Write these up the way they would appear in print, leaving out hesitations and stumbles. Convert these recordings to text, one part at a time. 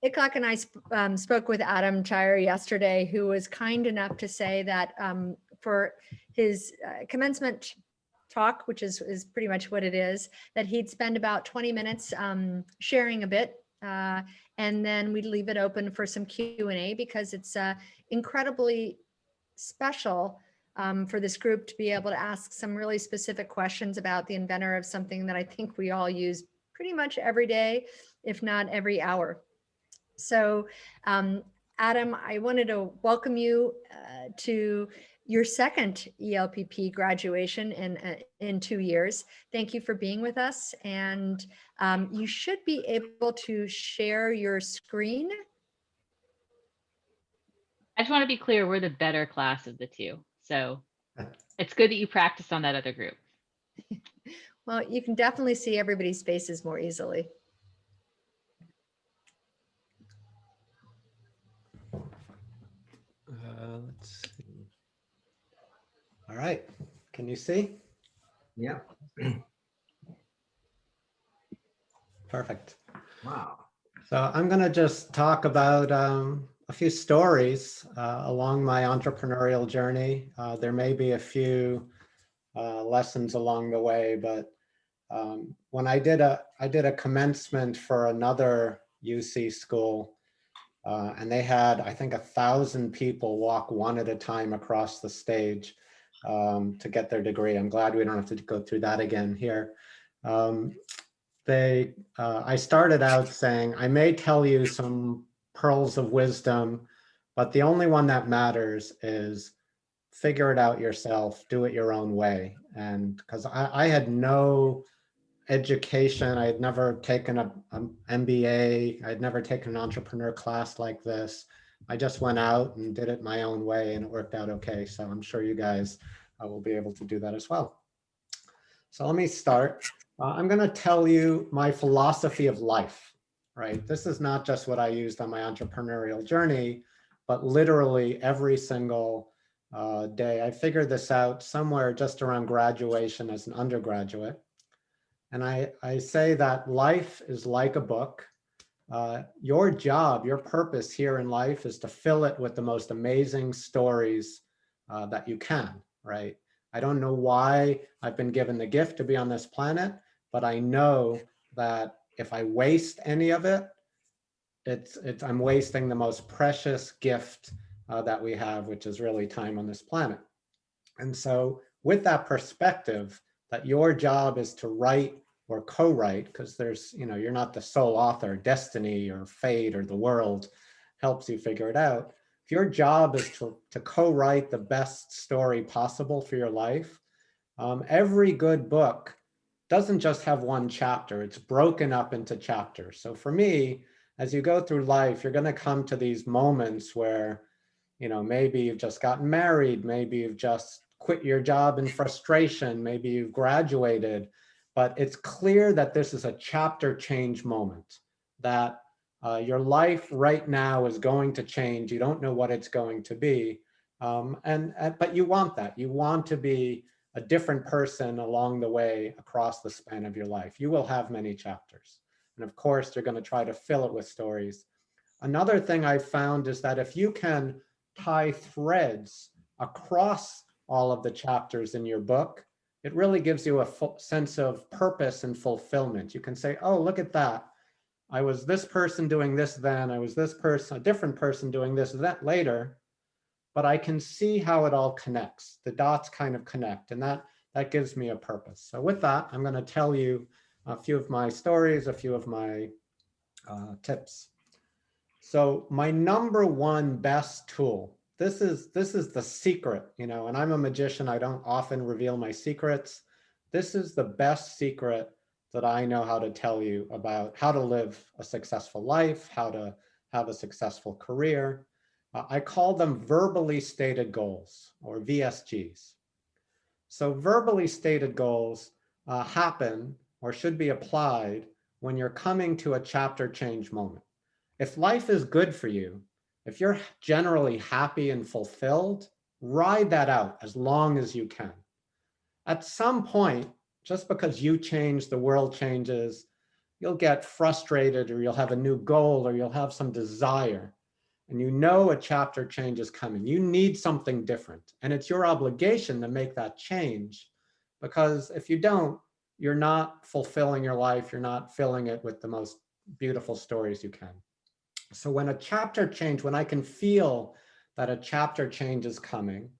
Itzhak and I spoke with Adam Chire yesterday, who was kind enough to say that for his commencement talk, which is pretty much what it is, that he'd spend about 20 minutes sharing a bit, and then we'd leave it open for some Q&A, because it's incredibly special for this group to be able to ask some really specific questions about the inventor of something that I think we all use pretty much every day, if not every hour. So, Adam, I wanted to welcome you to your second ELPP graduation in 2 years. Thank you for being with us. And you should be able to share your screen. I just want to be clear, we're the better class of the two. So it's good that you practiced on that other group. Well, you can definitely see everybody's faces more easily. Let's see. All right, can you see? Yeah. Perfect. Wow. So I'm going to just talk about a few stories along my entrepreneurial journey. There may be a few lessons along the way, but when I did a commencement for another UC school, and they had, I think, 1,000 people walk one at a time across the stage to get their degree. I'm glad we don't have to go through that again here. I started out saying, I may tell you some pearls of wisdom, but the only one that matters is figure it out yourself, do it your own way. And because I had no education, I had never taken an MBA, I had never taken an entrepreneur class like this. I just went out and did it my own way, and it worked out okay. So I'm sure you guys will be able to do that as well. So let me start. I'm going to tell you my philosophy of life, right? This is not just what I used on my entrepreneurial journey, but literally every single day. I figured this out somewhere just around graduation as an undergraduate. And I say that life is like a book. Your job, your purpose here in life is to fill it with the most amazing stories that you can, right? I don't know why I've been given the gift to be on this planet, but I know that if I waste any of it, I'm wasting the most precious gift that we have, which is really time on this planet. And so with that perspective, that your job is to write or co-write, because there's, you're not the sole author, destiny or fate or the world helps you figure it out. If your job is to co-write the best story possible for your life, every good book doesn't just have one chapter, it's broken up into chapters. So for me, as you go through life, you're going to come to these moments where, maybe you've just gotten married, maybe you've just quit your job in frustration, maybe you've graduated, but it's clear that this is a chapter change moment, that your life right now is going to change. You don't know what it's going to be, but you want that. You want to be a different person along the way across the span of your life. You will have many chapters. And of course, you're going to try to fill it with stories. Another thing I've found is that if you can tie threads across all of the chapters in your book, it really gives you a sense of purpose and fulfillment. You can say, oh, look at that. I was this person doing this then, I was this person, a different person doing this that later, but I can see how it all connects. The dots kind of connect, and that gives me a purpose. So with that, I'm going to tell you a few of my stories, a few of my tips. So my number one best tool, this is the secret, and I'm a magician. I don't often reveal my secrets. This is the best secret that I know how to tell you about how to live a successful life, how to have a successful career. I call them verbally stated goals, or VSGs. So verbally stated goals happen or should be applied when you're coming to a chapter change moment. If life is good for you, if you're generally happy and fulfilled, ride that out as long as you can. At some point, just because you change, the world changes, you'll get frustrated, or you'll have a new goal, or you'll have some desire, and you know a chapter change is coming. You need something different, and it's your obligation to make that change, because if you don't, you're not fulfilling your life. You're not filling it with the most beautiful stories you can. So when a chapter change, when I can feel that a chapter change is coming,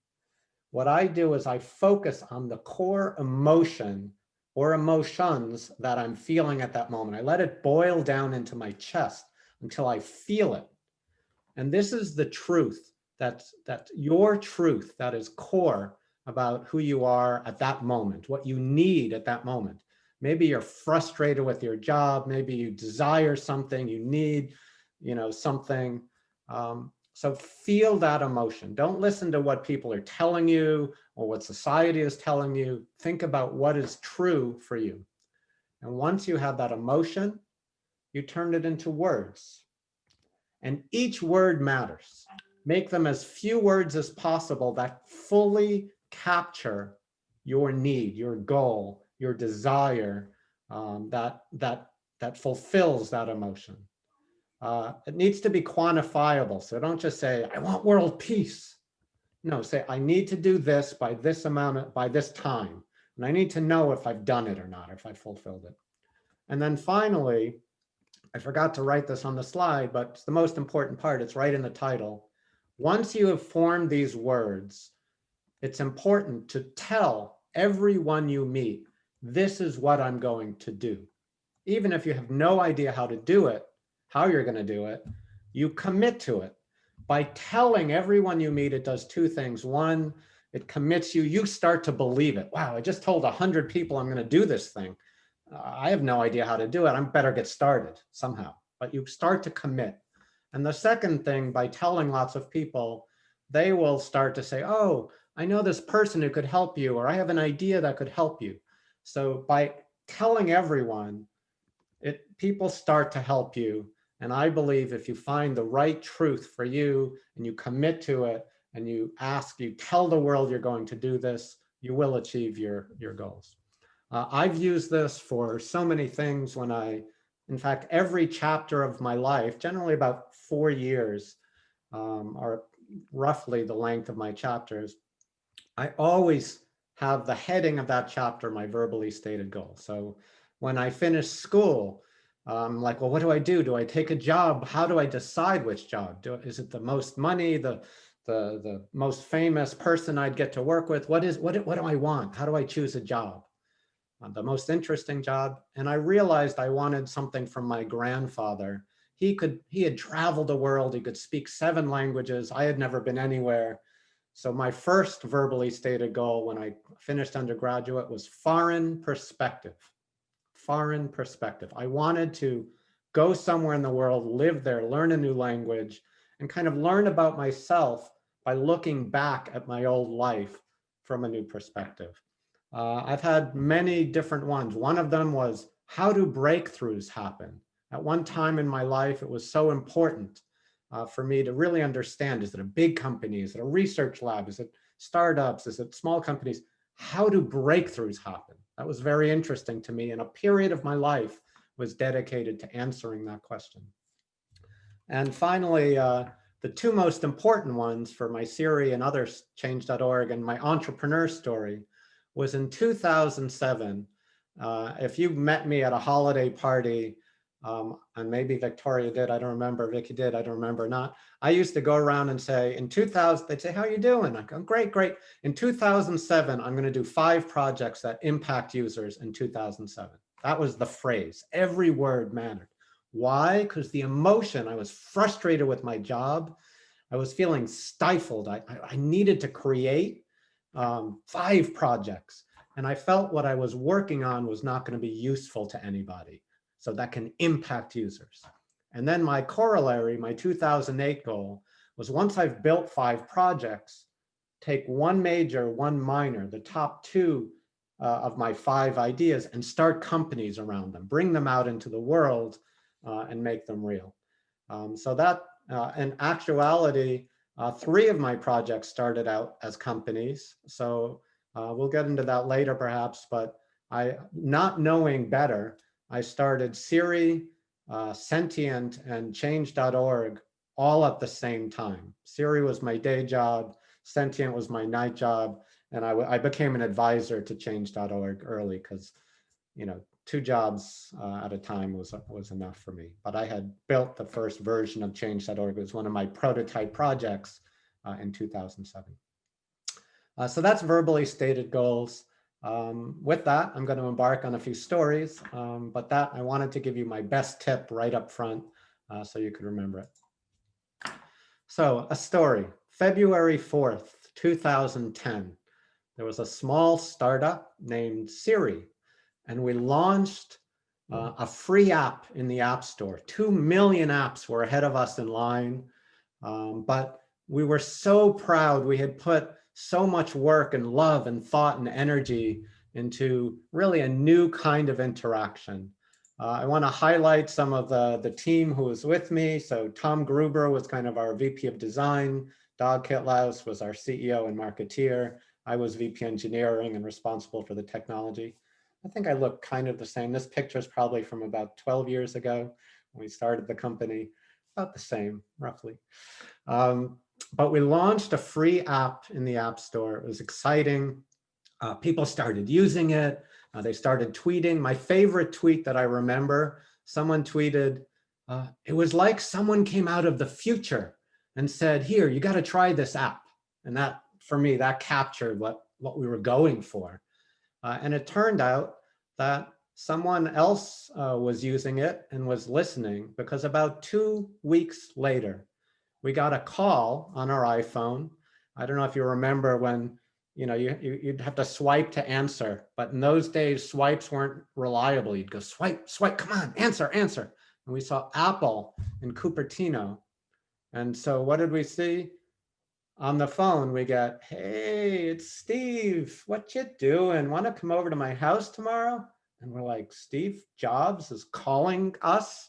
what I do is I focus on the core emotion or emotions that I'm feeling at that moment. I let it boil down into my chest until I feel it. And this is the truth, that's your truth, that is core about who you are at that moment, what you need at that moment. Maybe you're frustrated with your job, maybe you desire something, you need, something. So feel that emotion. Don't listen to what people are telling you or what society is telling you. Think about what is true for you. And once you have that emotion, you turn it into words. And each word matters. Make them as few words as possible that fully capture your need, your goal, your desire, that fulfills that emotion. It needs to be quantifiable. So don't just say, I want world peace. No, say, I need to do this by this amount, by this time. And I need to know if I've done it or not, if I fulfilled it. And then finally, I forgot to write this on the slide, but it's the most important part. It's right in the title. Once you have formed these words, it's important to tell everyone you meet, this is what I'm going to do. Even if you have no idea how to do it, how you're going to do it, you commit to it. By telling everyone you meet, it does two things. One, it commits you. You start to believe it. Wow, I just told 100 people I'm going to do this thing. I have no idea how to do it. I better get started somehow. But you start to commit. And the second thing, by telling lots of people, they will start to say, oh, I know this person who could help you, or I have an idea that could help you. So by telling everyone, people start to help you. And I believe if you find the right truth for you and you commit to it and you tell the world you're going to do this, you will achieve your goals. I've used this for so many things in fact, every chapter of my life, generally about 4 years, are roughly the length of my chapters. I always have the heading of that chapter, my verbally stated goal. So when I finish school, like, well, what do I do? Do I take a job? How do I decide which job? Is it the most money, the most famous person I'd get to work with? What do I want? How do I choose a job? The most interesting job. And I realized I wanted something from my grandfather. He had traveled the world. He could speak 7 languages. I had never been anywhere. So my first verbally stated goal when I finished undergraduate was foreign perspective. Foreign perspective. I wanted to go somewhere in the world, live there, learn a new language, and kind of learn about myself by looking back at my old life from a new perspective. I've had many different ones. One of them was, how do breakthroughs happen? At one time in my life, it was so important for me to really understand, is it a big company? Is it a research lab? Is it startups? Is it small companies? How do breakthroughs happen? That was very interesting to me, and a period of my life was dedicated to answering that question. And finally, the 2 most important ones for my CIRI and others, Change.org, and my entrepreneur story was in 2007. If you met me at a holiday party, and maybe Victoria did, I don't remember, Vicky did, I don't remember not. I used to go around and say, in 2000, they'd say, how are you doing? I go, great, great. In 2007, I'm gonna do 5 projects that impact users in 2007. That was the phrase. Every word mattered. Why? Because the emotion, I was frustrated with my job. I was feeling stifled. I needed to create 5 projects. And I felt what I was working on was not going to be useful to anybody. So that can impact users. And then my corollary, my 2008 goal, was once I've built 5 projects, take 1 major, 1 minor, the top 2 of my 5 ideas, and start companies around them, bring them out into the world and make them real. So that, in actuality, 3 of my projects started out as companies. So we'll get into that later perhaps, but not knowing better, I started Siri, Sentient, and Change.org all at the same time. Siri was my day job, Sentient was my night job, and I became an advisor to Change.org early because, you know, 2 jobs at a time was enough for me. But I had built the first version of Change.org. It was one of my prototype projects in 2007. So that's verbally stated goals. With that, I'm going to embark on a few stories, but that I wanted to give you my best tip right up front so you could remember it. So a story, February 4th, 2010, there was a small startup named Siri, and we launched a free app in the App Store. 2 million apps were ahead of us in line, but we were so proud. We had put so much work and love and thought and energy into really a new kind of interaction. I want to highlight some of the team who was with me. So Tom Gruber was kind of our VP of design. Doug Kitlaus was our CEO and marketeer. I was VP engineering and responsible for the technology. I think I look kind of the same. This picture is probably from about 12 years ago when we started the company, about the same, roughly. But we launched a free app in the App Store. It was exciting. People started using it. They started tweeting. My favorite tweet that I remember, someone tweeted, it was like someone came out of the future and said, here, you got to try this app. And that, for me, that captured what we were going for. And it turned out that someone else was using it and was listening, because about 2 weeks later, we got a call on our iPhone. I don't know if you remember when, you know, you'd have to swipe to answer, but in those days, swipes weren't reliable. You'd go swipe, swipe, come on, answer, answer. And we saw Apple in Cupertino. And so what did we see? On the phone, we get, hey, it's Steve. What you doing? Want to come over to my house tomorrow? And we're like, Steve Jobs is calling us?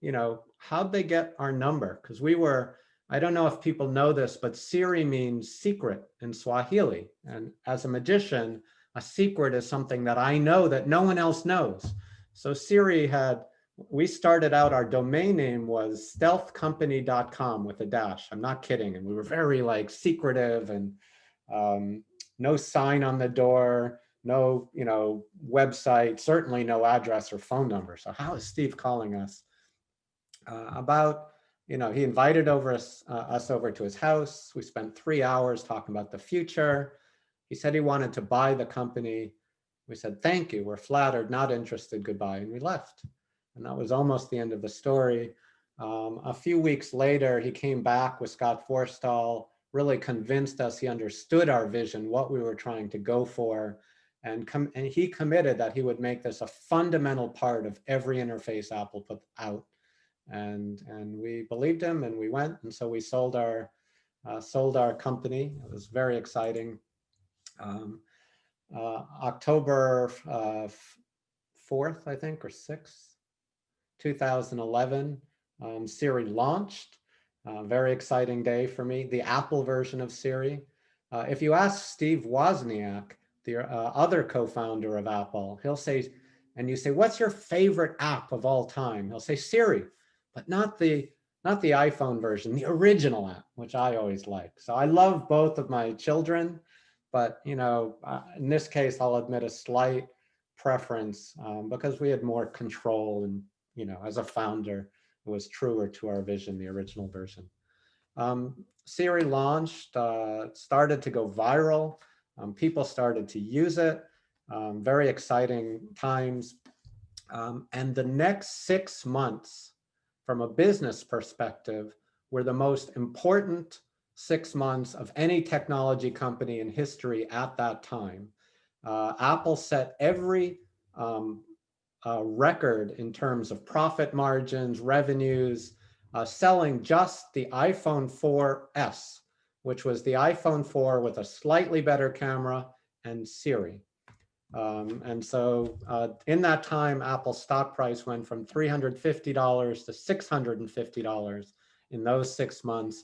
You know, how'd they get our number? Because we were, I don't know if people know this, but Siri means secret in Swahili. And as a magician, a secret is something that I know that no one else knows. So Siri had, we started out, our domain name was stealthcompany.com with a dash. I'm not kidding. And we were very like secretive and no sign on the door, no, you know, website, certainly no address or phone number. So how is Steve calling us? You know, he invited us over to his house. We spent 3 hours talking about the future. He said he wanted to buy the company. We said, thank you. We're flattered, not interested, goodbye. And we left. And that was almost the end of the story. A few weeks later, he came back with Scott Forstall, really convinced us he understood our vision, what we were trying to go for. And he committed that he would make this a fundamental part of every interface Apple put out. And we believed him, and we went. And so we sold our company. It was very exciting. October 4th, I think, or 6th, 2011, Siri launched. Very exciting day for me. The Apple version of Siri. If you ask Steve Wozniak, the other co-founder of Apple, he'll say, and you say, what's your favorite app of all time? He'll say Siri, but not the iPhone version, the original app, which I always like. So I love both of my children, but you know, in this case, I'll admit a slight preference because we had more control, and you know, as a founder, it was truer to our vision, the original version. Siri launched, started to go viral. People started to use it. Very exciting times. And the next 6 months, from a business perspective, were the most important 6 months of any technology company in history at that time. Apple set every record in terms of profit margins, revenues, selling just the iPhone 4S, which was the iPhone 4 with a slightly better camera and Siri. And so in that time, Apple's stock price went from $350 to $650 in those 6 months.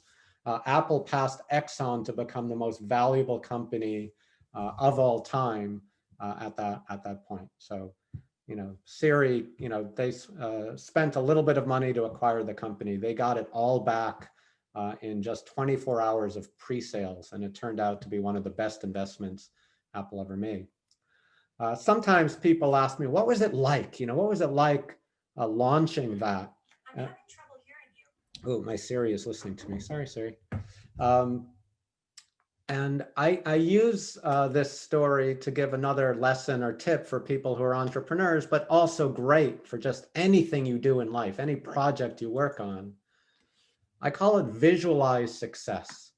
Apple passed Exxon to become the most valuable company of all time at that point. So Siri, they spent a little bit of money to acquire the company. They got it all back in just 24 hours of pre-sales, and it turned out to be one of the best investments Apple ever made. Sometimes people ask me, what was it like? What was it like launching that? I'm having trouble hearing you. Oh, my Siri is listening to me. Sorry, Siri. And I use this story to give another lesson or tip for people who are entrepreneurs, but also great for just anything you do in life, any project you work on. I call it visualize success.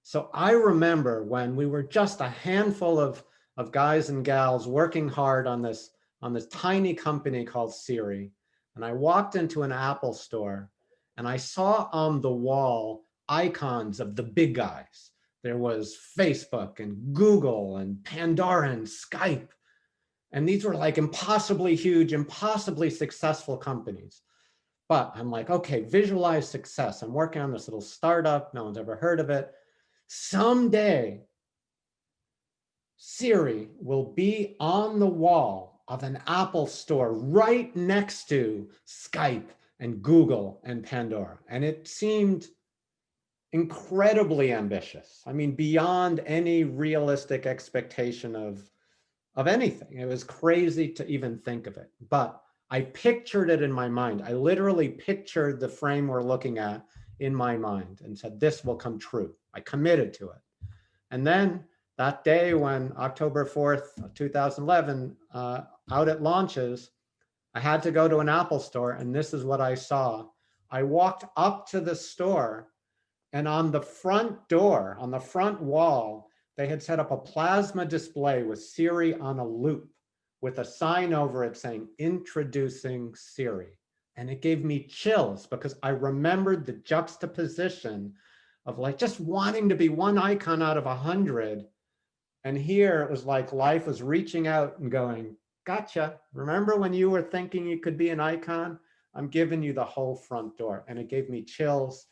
So I remember when we were just a handful of guys and gals working hard on this tiny company called Siri. And I walked into an Apple store and I saw on the wall icons of the big guys. There was Facebook and Google and Pandora and Skype. And these were like impossibly huge, impossibly successful companies. But I'm like, okay, visualize success. I'm working on this little startup. No one's ever heard of it. Someday, Siri will be on the wall of an Apple store right next to Skype and Google and Pandora. And it seemed incredibly ambitious. I mean, beyond any realistic expectation of anything. It was crazy to even think of it. But I pictured it in my mind. I literally pictured the frame we're looking at in my mind and said, this will come true. I committed to it. And then that day when October 4th, 2011, out at launches, I had to go to an Apple store, and this is what I saw. I walked up to the store, and on the front door, on the front wall, they had set up a plasma display with Siri on a loop with a sign over it saying, introducing Siri. And it gave me chills because I remembered the juxtaposition of like just wanting to be one icon out of 100. And here it was like life was reaching out and going, gotcha. Remember when you were thinking you could be an icon? I'm giving you the whole front door. And it gave me chills.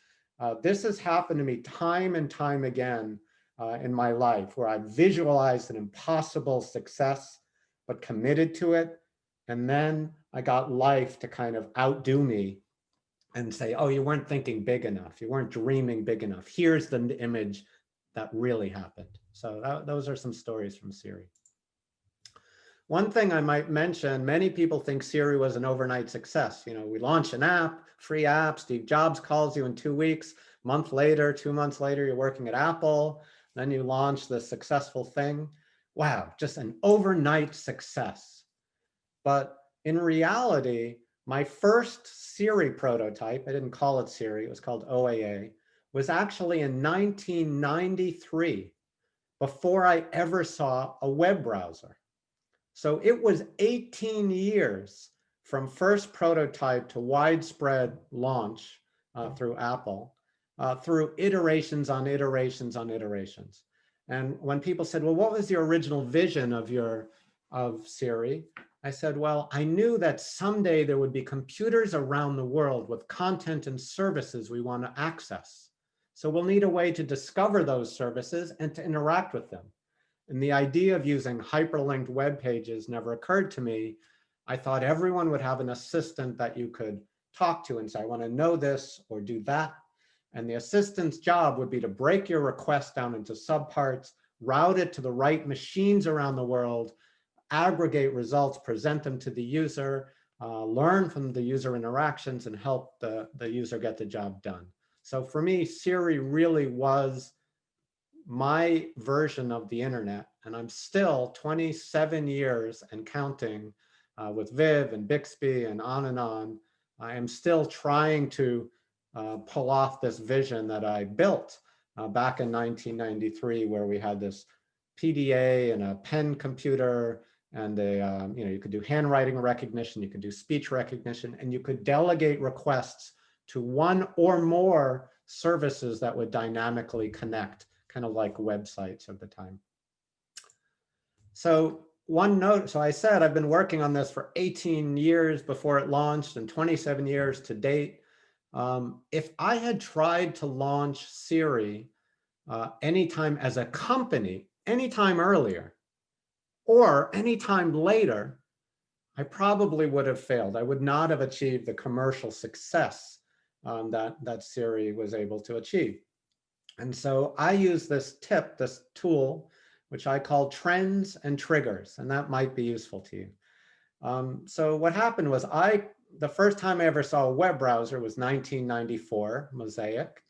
This has happened to me time and time again in my life, where I visualized an impossible success, but committed to it. And then I got life to kind of outdo me and say, oh, you weren't thinking big enough. You weren't dreaming big enough. Here's the image that really happened. So those are some stories from Siri. One thing I might mention, many people think Siri was an overnight success. We launch an app, free app, Steve Jobs calls you in 2 weeks, month later, 2 months later, you're working at Apple, then you launch the successful thing. Wow, just an overnight success. But in reality, my first Siri prototype, I didn't call it Siri, it was called OAA, was actually in 1993, before I ever saw a web browser. So it was 18 years from first prototype to widespread launch through Apple, through iterations on iterations on iterations. And when people said, well, what was the original vision of Siri? I said, well, I knew that someday there would be computers around the world with content and services we want to access. So we'll need a way to discover those services and to interact with them. And the idea of using hyperlinked web pages never occurred to me. I thought everyone would have an assistant that you could talk to and say, I want to know this or do that. And the assistant's job would be to break your request down into subparts, route it to the right machines around the world, aggregate results, present them to the user, learn from the user interactions, and help the user get the job done. So for me, Siri really was my version of the internet. And I'm still 27 years and counting with Viv and Bixby and on. I am still trying to pull off this vision that I built back in 1993, where we had this PDA and a pen computer, and you could do handwriting recognition, you could do speech recognition, and you could delegate requests to one or more services that would dynamically connect, kind of like websites of the time. So one note, so I said I've been working on this for 18 years before it launched and 27 years to date. If I had tried to launch Siri anytime as a company, anytime earlier, or anytime later, I probably would have failed. I would not have achieved the commercial success that Siri was able to achieve. And so I use this tip, this tool, which I call trends and triggers, and that might be useful to you. So what happened was the first time I ever saw a web browser was 1994, Mosaic.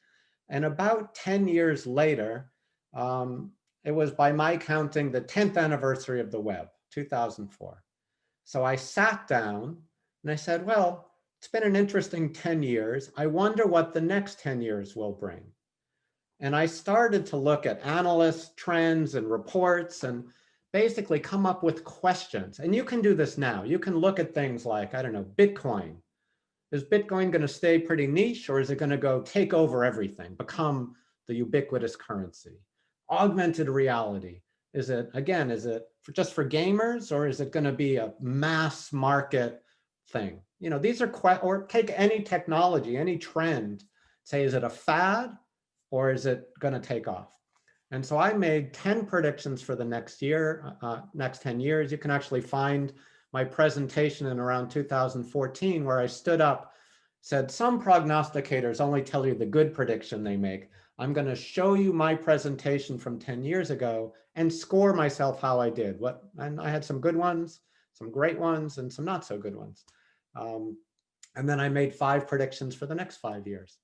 And about 10 years later, it was by my counting the 10th anniversary of the web, 2004. So I sat down and I said, well, it's been an interesting 10 years. I wonder what the next 10 years will bring. And I started to look at analysts, trends, and reports, and basically come up with questions. And you can do this now. You can look at things like, I don't know, Bitcoin. Is Bitcoin going to stay pretty niche, or is it going to go take over everything, become the ubiquitous currency? Augmented reality. Is it just for gamers, or is it going to be a mass market thing? You know, these are or take any technology, any trend, say, is it a fad or is it going to take off? And so I made 10 predictions for the next year, next 10 years. You can actually find my presentation in around 2014, where I stood up, said, some prognosticators only tell you the good prediction they make. I'm going to show you my presentation from 10 years ago and score myself how I did. And I had some good ones, some great ones, and some not so good ones. And then I made 5 predictions for the next 5 years.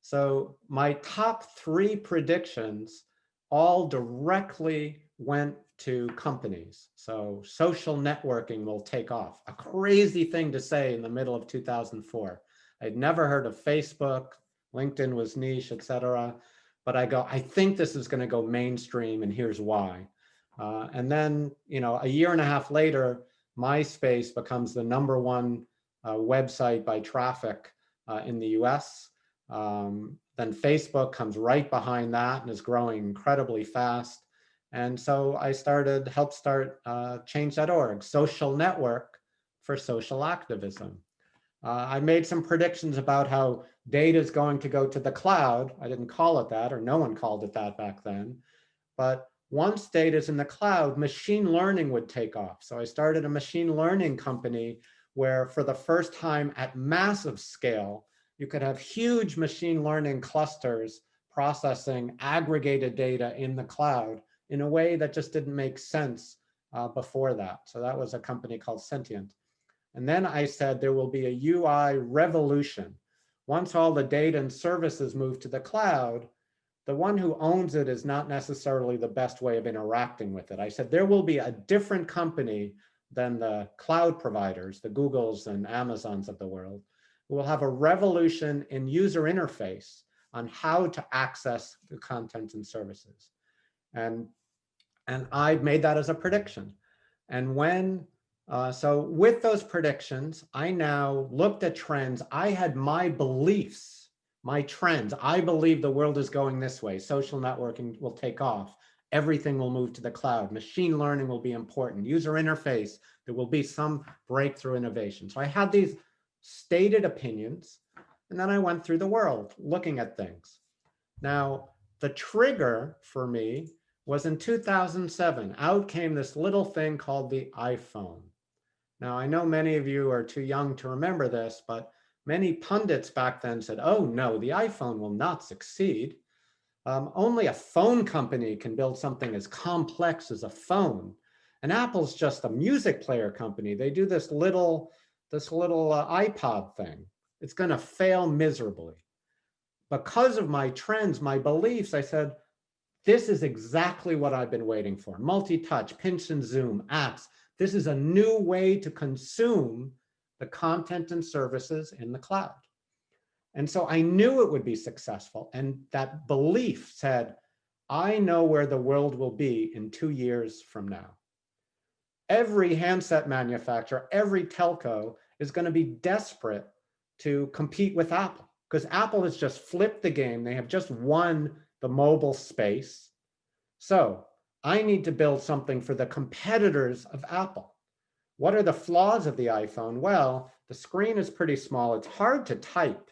So my top 3 predictions all directly went to companies. So social networking will take off. A crazy thing to say in the middle of 2004. I'd never heard of Facebook, LinkedIn was niche, etc. But I think this is going to go mainstream, and here's why. And then, you know, a year and a half later, MySpace becomes the #1 website by traffic in the US. Then Facebook comes right behind that and is growing incredibly fast. And so I helped start Change.org, social network for social activism. I made some predictions about how data is going to go to the cloud. I didn't call it that, or no one called it that back then. But once data is in the cloud, machine learning would take off. So I started a machine learning company where, for the first time at massive scale, you could have huge machine learning clusters processing aggregated data in the cloud in a way that just didn't make sense before that. So that was a company called Sentient. And then I said there will be a UI revolution. Once all the data and services move to the cloud, the one who owns it is not necessarily the best way of interacting with it. I said there will be a different company than the cloud providers, the Googles and Amazons of the world, who will have a revolution in user interface on how to access the content and services. And I made that as a prediction. And so with those predictions, I now looked at trends. I had my beliefs, my trends. I believe the world is going this way. Social networking will take off. Everything will move to the cloud. Machine learning will be important. User interface, there will be some breakthrough innovation. So I had these stated opinions, and then I went through the world looking at things. Now, the trigger for me was in 2007. Out came this little thing called the iPhone. Now, I know many of you are too young to remember this, but many pundits back then said, oh no, the iPhone will not succeed. Only a phone company can build something as complex as a phone. And Apple's just a music player company. They do this little iPod thing. It's going to fail miserably. Because of my trends, my beliefs, I said, this is exactly what I've been waiting for. Multi-touch, pinch and zoom, apps. This is a new way to consume the content and services in the cloud. And so I knew it would be successful. And that belief said, I know where the world will be in 2 years from now. Every handset manufacturer, every telco is going to be desperate to compete with Apple, because Apple has just flipped the game. They have just won the mobile space. So I need to build something for the competitors of Apple. What are the flaws of the iPhone? Well, the screen is pretty small. It's hard to type.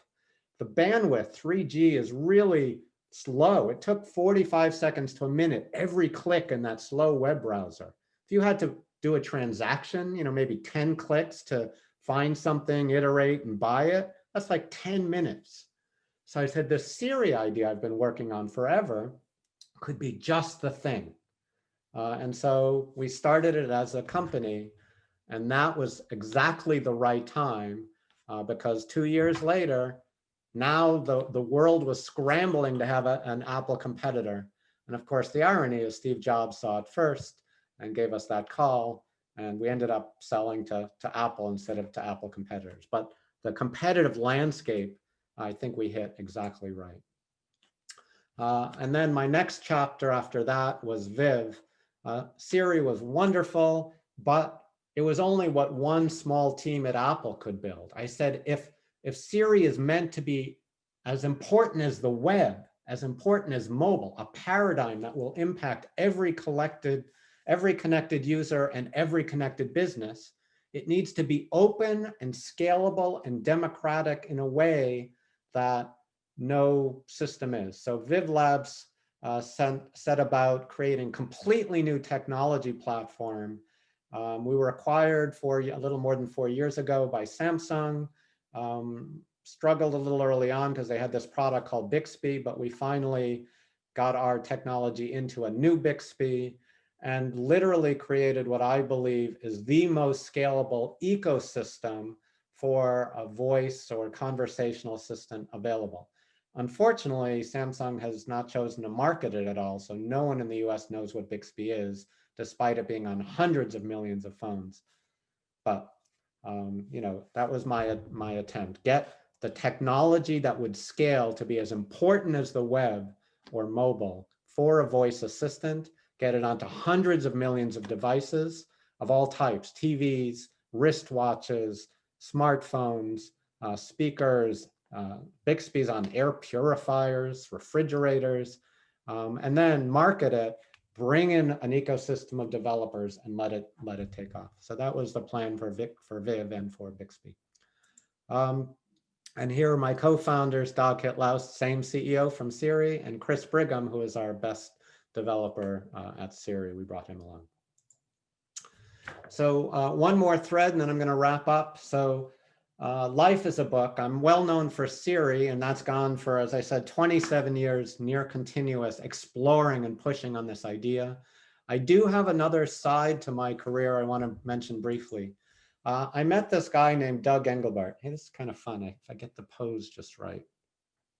The bandwidth, 3G, is really slow. It took 45 seconds to a minute every click in that slow web browser. If you had to do a transaction, maybe 10 clicks to find something, iterate and buy it. That's like 10 minutes. So I said, the Siri idea I've been working on forever could be just the thing. And so we started it as a company, and that was exactly the right time because 2 years later, now the world was scrambling to have an Apple competitor. And of course, the irony is Steve Jobs saw it first and gave us that call, and we ended up selling to Apple instead of to Apple competitors. But the competitive landscape, I think we hit exactly right. And then my next chapter after that was Viv. Siri was wonderful, but it was only what one small team at Apple could build. I said, if Siri is meant to be as important as the web, as important as mobile, a paradigm that will impact every connected user and every connected business, it needs to be open and scalable and democratic in a way that no system is. So Viv Labs set about creating completely new technology platform. We were acquired for a little more than 4 years ago by Samsung. Struggled a little early on because they had this product called Bixby, but we finally got our technology into a new Bixby and literally created what I believe is the most scalable ecosystem for a voice or conversational assistant available. Unfortunately, Samsung has not chosen to market it at all, so no one in the US knows what Bixby is, despite it being on hundreds of millions of phones. But that was my attempt. Get the technology that would scale to be as important as the web or mobile for a voice assistant, get it onto hundreds of millions of devices of all types, TVs, wristwatches, smartphones, speakers, Bixby's on air purifiers, refrigerators, and then market it, bring in an ecosystem of developers and let it take off. So that was the plan for Viv and for Bixby. And here are my co-founders, Dag Hitlaus, same CEO from Siri, and Chris Brigham, who is our best developer at Siri. We brought him along. So one more thread, and then I'm going to wrap up. So Life is a book. I'm well known for Siri, and that's gone for, as I said, 27 years, near continuous exploring and pushing on this idea. I do have another side to my career I want to mention briefly. I met this guy named Doug Engelbart. Hey, this is kind of fun if I get the pose just right.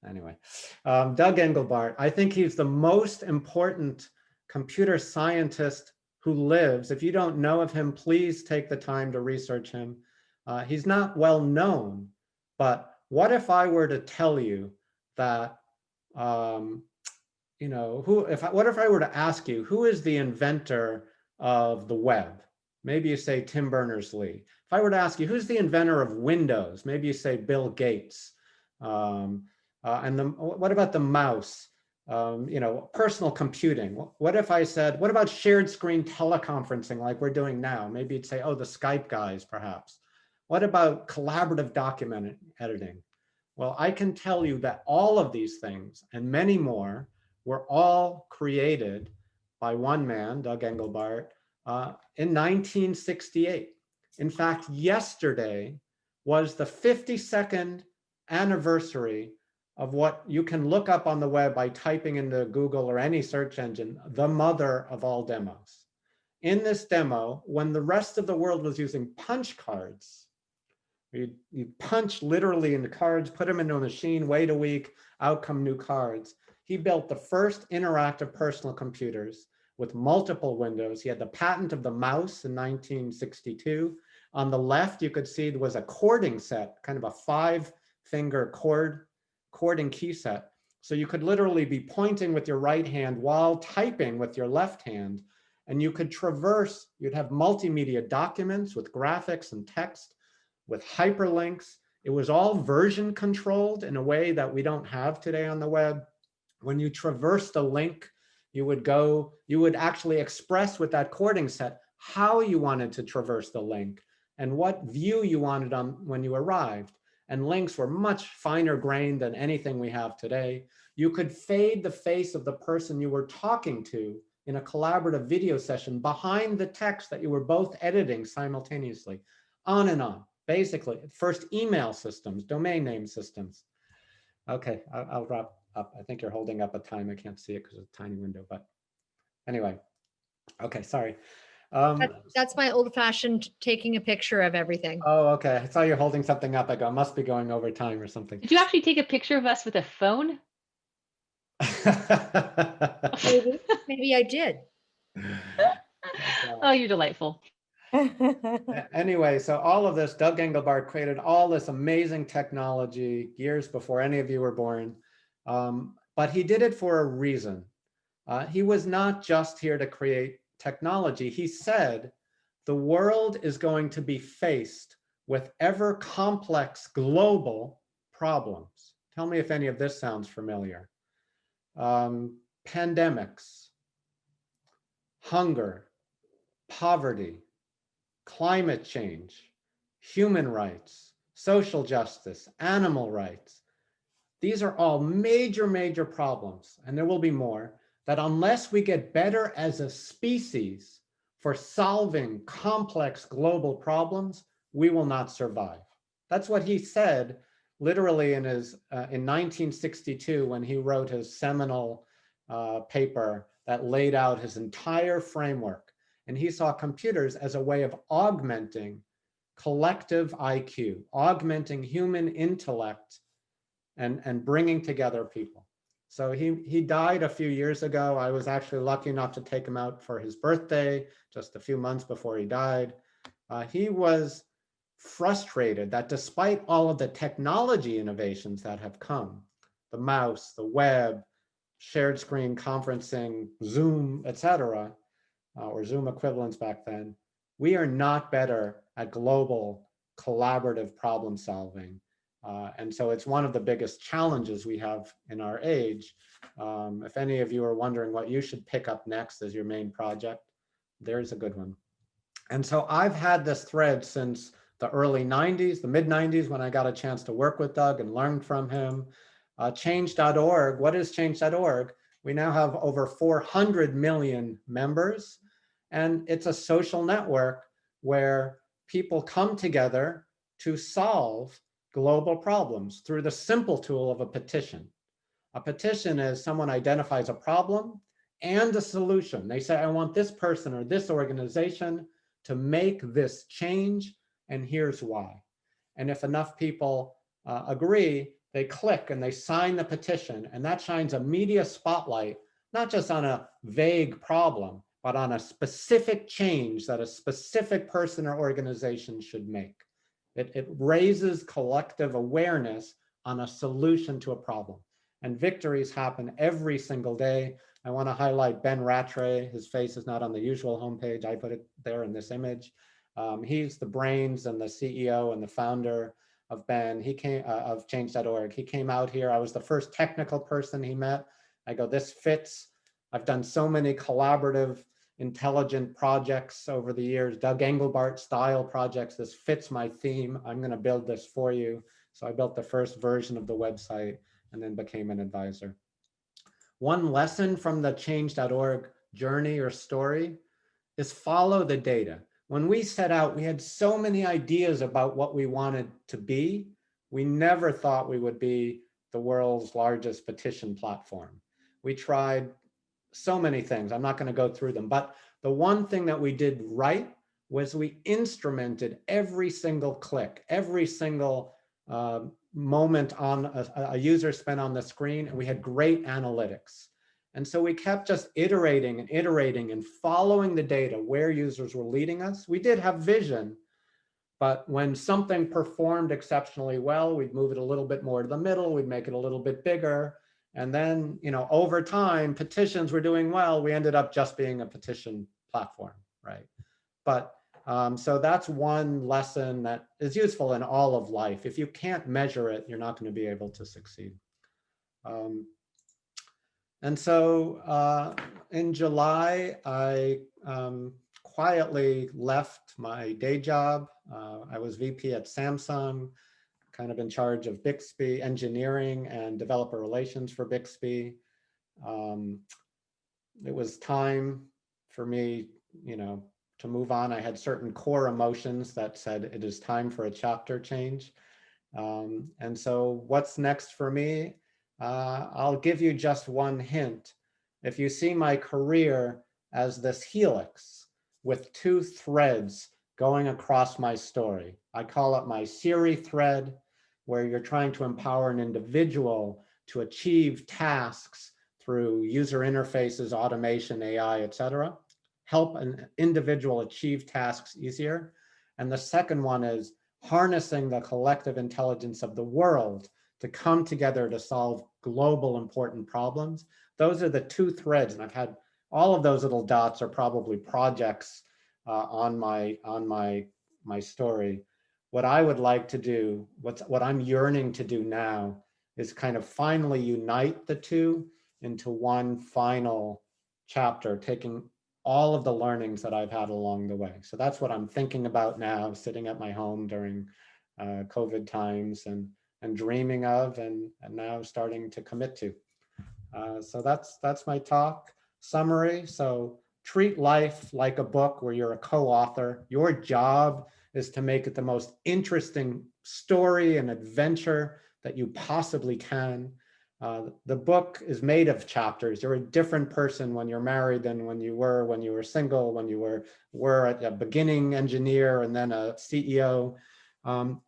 Anyway, Doug Engelbart, I think he's the most important computer scientist who lives. If you don't know of him, please take the time to research him. He's not well known, but what if I were to tell you that, what if I were to ask you, who is the inventor of the web? Maybe you say Tim Berners-Lee. If I were to ask you, who's the inventor of Windows? Maybe you say Bill Gates. What about the mouse? Personal computing. What if I said, what about shared screen teleconferencing like we're doing now? Maybe you'd say, oh, the Skype guys, perhaps. What about collaborative document editing? Well, I can tell you that all of these things and many more were all created by one man, Doug Engelbart, in 1968. In fact, yesterday was the 52nd anniversary of what you can look up on the web by typing into Google or any search engine, the mother of all demos. In this demo, when the rest of the world was using punch cards, you punch literally in the cards, put them into a machine, wait a week, out come new cards. He built the first interactive personal computers with multiple windows. He had the patent of the mouse in 1962. On the left, you could see there was a chording set, kind of a 5-finger chording key set. So you could literally be pointing with your right hand while typing with your left hand, and you could traverse, you'd have multimedia documents with graphics and text, with hyperlinks. It was all version controlled in a way that we don't have today on the web. When you traversed a link, you would actually express with that chording set how you wanted to traverse the link and what view you wanted on when you arrived. And links were much finer grained than anything we have today. You could fade the face of the person you were talking to in a collaborative video session behind the text that you were both editing simultaneously, on and on. Basically, first email systems, domain name systems. Okay, I'll wrap up. I think you're holding up a time. I can't see it because it's a tiny window, but anyway. Okay, sorry. That's my old fashioned taking a picture of everything. Oh, okay. I saw you holding something up. I go, must be going over time or something. Did you actually take a picture of us with a phone? Maybe I did. Oh, you're delightful. Anyway, so all of this, Doug Engelbart created all this amazing technology years before any of you were born. But he did it for a reason. He was not just here to create technology. He said, the world is going to be faced with ever complex global problems. Tell me if any of this sounds familiar. Pandemics, hunger, poverty, climate change, human rights, social justice, animal rights. These are all major, major problems, and there will be more, that unless we get better as a species for solving complex global problems, we will not survive. That's what he said literally in his in 1962 when he wrote his seminal paper that laid out his entire framework. And he saw computers as a way of augmenting collective IQ, augmenting human intellect, and bringing together people. So he died a few years ago. I was actually lucky enough to take him out for his birthday, just a few months before he died. He was frustrated that despite all of the technology innovations that have come, the mouse, the web, shared screen conferencing, Zoom, etc., or Zoom equivalents back then, we are not better at global collaborative problem solving. And so it's one of the biggest challenges we have in our age. If any of you are wondering what you should pick up next as your main project, there's a good one. And so I've had this thread since the early 90s, the mid 90s, when I got a chance to work with Doug and learn from him. Change.org, what is change.org? We now have over 400 million members, and it's a social network where people come together to solve global problems through the simple tool of a petition. A petition is someone identifies a problem and a solution. They say, I want this person or this organization to make this change, and here's why. And if enough people agree, they click and they sign the petition, and that shines a media spotlight, not just on a vague problem, but on a specific change that a specific person or organization should make. It raises collective awareness on a solution to a problem. And victories happen every single day. I want to highlight Ben Rattray. His face is not on the usual homepage. I put it there in this image. He's the brains and the CEO and the founder of Ben. He came of Change.org. He came out here. I was the first technical person he met. I go, this fits. I've done so many collaborative, intelligent projects over the years, Doug Engelbart style projects. This fits my theme. I'm going to build this for you. So I built the first version of the website and then became an advisor. One lesson from the change.org journey or story is follow the data. When we set out, we had so many ideas about what we wanted to be. We never thought we would be the world's largest petition platform. We tried so many things. I'm not going to go through them, but the one thing that we did right was we instrumented every single click, every single moment on a user spent on the screen, and we had great analytics. And so we kept just iterating and iterating and following the data where users were leading us. We did have vision, but when something performed exceptionally well, we'd move it a little bit more to the middle, we'd make it a little bit bigger. And then, you know, over time, petitions were doing well. We ended up just being a petition platform, right? But so that's one lesson that is useful in all of life. If you can't measure it, you're not going to be able to succeed. And so in July, I quietly left my day job. I was VP at Samsung, kind of in charge of Bixby engineering and developer relations for Bixby. it was time for me, to move on. I had certain core emotions that said it is time for a chapter change. And so what's next for me? I'll give you just one hint. If you see my career as this helix with two threads going across my story, I call it my Siri thread, where you're trying to empower an individual to achieve tasks through user interfaces, automation, AI, et cetera, help an individual achieve tasks easier. And the second one is harnessing the collective intelligence of the world to come together to solve global important problems. Those are the two threads, and I've had all of those little dots are probably projects on my story. What I would like to do, what I'm yearning to do now, is kind of finally unite the two into one final chapter, taking all of the learnings that I've had along the way. So that's what I'm thinking about now, sitting at my home during COVID times and dreaming of and now starting to commit to. So that's my talk summary. So treat life like a book where you're a co-author. Your job is to make it the most interesting story and adventure that you possibly can. The book is made of chapters. You're a different person when you're married than when you were single, when you were a beginning engineer and then a CEO.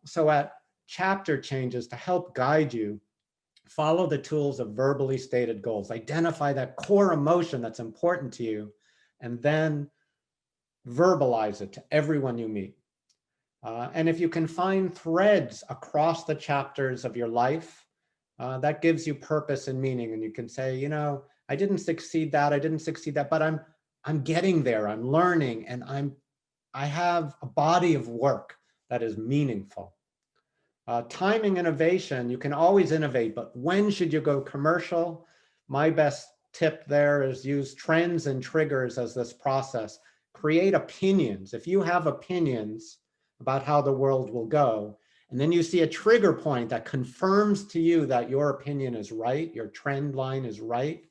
So at chapter changes, to help guide you, follow the tools of verbally stated goals, identify that core emotion that's important to you, and then verbalize it to everyone you meet. And if you can find threads across the chapters of your life, that gives you purpose and meaning. And you can say, I didn't succeed that, but I'm getting there, I'm learning, and I have a body of work that is meaningful. Timing innovation, you can always innovate, but when should you go commercial? My best tip there is use trends and triggers as this process. Create opinions. If you have opinions about how the world will go, and then you see a trigger point that confirms to you that your opinion is right, your trend line is right,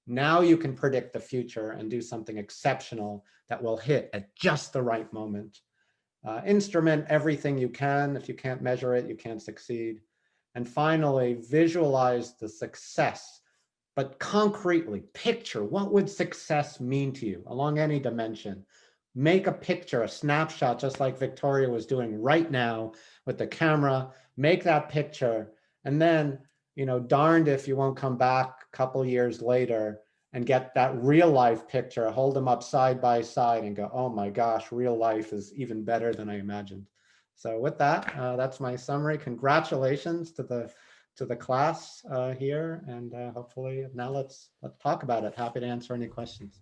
now you can predict the future and do something exceptional that will hit at just the right moment. Instrument everything you can. If you can't measure it, you can't succeed. And finally, visualize the success, but concretely picture what would success mean to you along any dimension. Make a picture, a snapshot, just like Victoria was doing right now with the camera. Make that picture, and then, darned if you won't come back a couple years later and get that real life picture, hold them up side by side and go, oh my gosh, real life is even better than I imagined. So with that, that's my summary. Congratulations to the class here, and hopefully now let's talk about it. Happy to answer any questions.